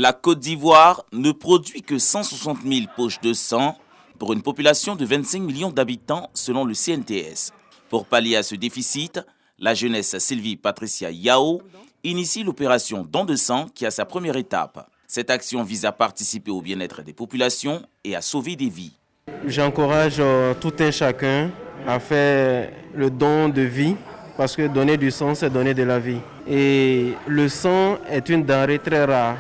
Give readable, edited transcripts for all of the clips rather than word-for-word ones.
La Côte d'Ivoire ne produit que 160 000 poches de sang pour une population de 25 millions d'habitants selon le CNTS. Pour pallier à ce déficit, la jeunesse Sylvie Patricia Yao initie l'opération Don de sang qui a sa première étape. Cette action vise à participer au bien-être des populations et à sauver des vies. J'encourage tout un chacun à faire le don de vie parce que donner du sang, c'est donner de la vie. Et le sang est une denrée très rare.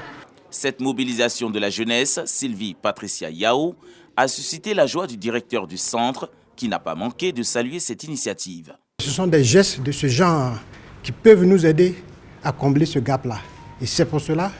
Cette mobilisation de la jeunesse, Sylvie Patricia Yao, a suscité la joie du directeur du centre qui n'a pas manqué de saluer cette initiative. Ce sont des gestes de ce genre qui peuvent nous aider à combler ce gap-là. Et c'est pour cela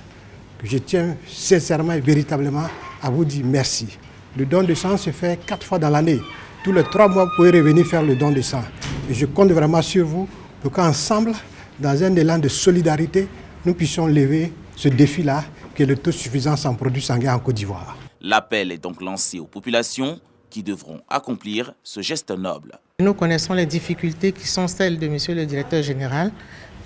que je tiens sincèrement et véritablement à vous dire merci. Le don de sang se fait 4 fois dans l'année. Tous les 3 mois, vous pouvez revenir faire le don de sang. Et je compte vraiment sur vous pour qu'ensemble, dans un élan de solidarité, nous puissions lever ce défi-là, qui est l'autosuffisance en produits sanguins en Côte d'Ivoire. L'appel est donc lancé aux populations qui devront accomplir ce geste noble. Nous connaissons les difficultés qui sont celles de Monsieur le Directeur Général.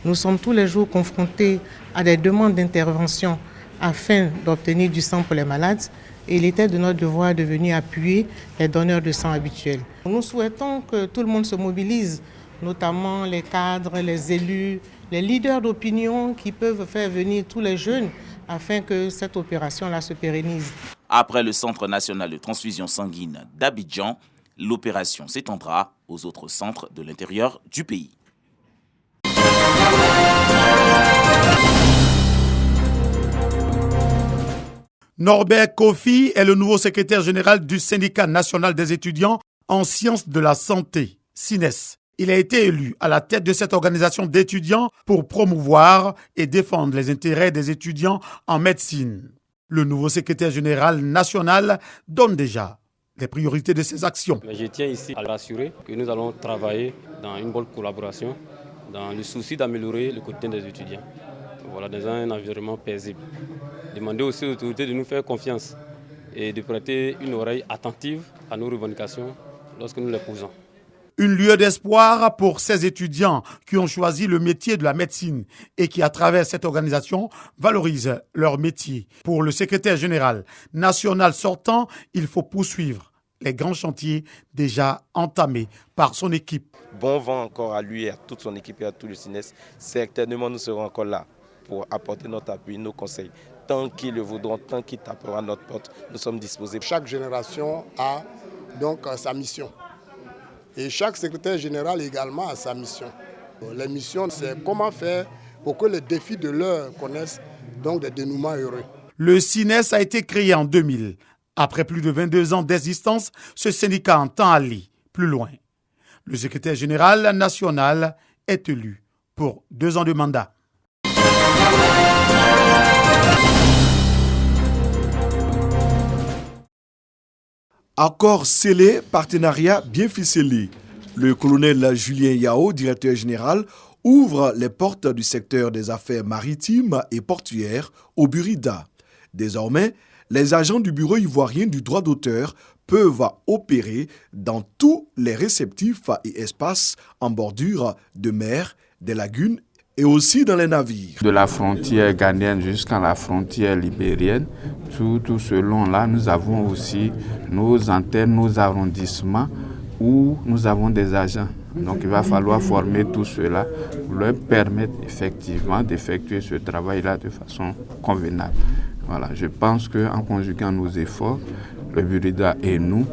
Nous sommes tous les jours confrontés à des demandes d'intervention afin d'obtenir du sang pour les malades. Et il était de notre devoir de venir appuyer les donneurs de sang habituels. Nous souhaitons que tout le monde se mobilise, notamment les cadres, les élus, les leaders d'opinion qui peuvent faire venir tous les jeunes afin que cette opération-là se pérennise. Après le Centre national de transfusion sanguine d'Abidjan, l'opération s'étendra aux autres centres de l'intérieur du pays. Norbert Kofi est le nouveau secrétaire général du syndicat national des étudiants en sciences de la santé, SINES. Il a été élu à la tête de cette organisation d'étudiants pour promouvoir et défendre les intérêts des étudiants en médecine. Le nouveau secrétaire général national donne déjà les priorités de ses actions. Mais je tiens ici à rassurer que nous allons travailler dans une bonne collaboration, dans le souci d'améliorer le quotidien des étudiants. Voilà, dans un environnement paisible. Demander aussi aux autorités de nous faire confiance et de prêter une oreille attentive à nos revendications lorsque nous les posons. Une lueur d'espoir pour ces étudiants qui ont choisi le métier de la médecine et qui, à travers cette organisation, valorisent leur métier. Pour le secrétaire général national sortant, il faut poursuivre les grands chantiers déjà entamés par son équipe. Bon vent encore à lui et à toute son équipe et à tout le SINES. Certainement, nous serons encore là pour apporter notre appui, nos conseils. Tant qu'ils le voudront, tant qu'ils taperont à notre porte, nous sommes disposés. Chaque génération a donc sa mission. Et chaque secrétaire général également a sa mission. La mission, c'est comment faire pour que les défis de l'heure connaissent donc des dénouements heureux. Le SINES a été créé en 2000. Après plus de 22 ans d'existence, ce syndicat entend aller plus loin. Le secrétaire général national est élu pour 2 ans de mandat. Accord scellé, partenariat bien ficelé. Le colonel Julien Yao, directeur général, ouvre les portes du secteur des affaires maritimes et portuaires au Burida. Désormais, les agents du Bureau ivoirien du droit d'auteur peuvent opérer dans tous les réceptifs et espaces en bordure de mer, des lagunes et aussi dans les navires. De la frontière ghanéenne jusqu'à la frontière libérienne, tout ce long-là, nous avons aussi nos antennes, nos arrondissements où nous avons des agents. Donc il va falloir former tout cela pour leur permettre effectivement d'effectuer ce travail-là de façon convenable. Voilà, je pense qu'en conjuguant nos efforts, le Burida et nous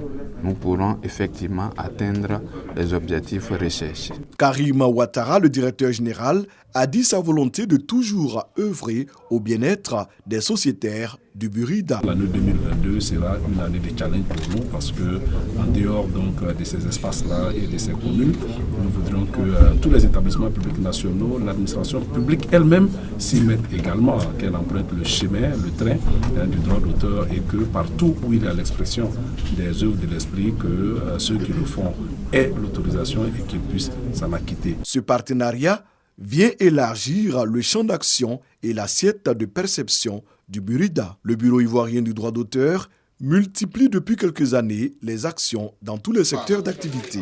pourrons effectivement atteindre les objectifs recherchés. Karim Ouattara, le directeur général, a dit sa volonté de toujours œuvrer au bien-être des sociétaires du Burida. L'année 2022 sera une année de challenge pour nous parce que, en dehors donc, de ces espaces-là et de ces communes, nous voudrions que tous les établissements publics nationaux, l'administration publique elle-même s'y mette également, qu'elle emprunte le chemin, le train du droit d'auteur et que partout où il y a l'expression des œuvres de l'esprit, que ceux qui le font aient l'autorisation et qu'ils puissent s'en acquitter. Ce partenariat vient élargir le champ d'action et l'assiette de perception du Burida. Le Bureau ivoirien du droit d'auteur multiplie depuis quelques années les actions dans tous les secteurs d'activité.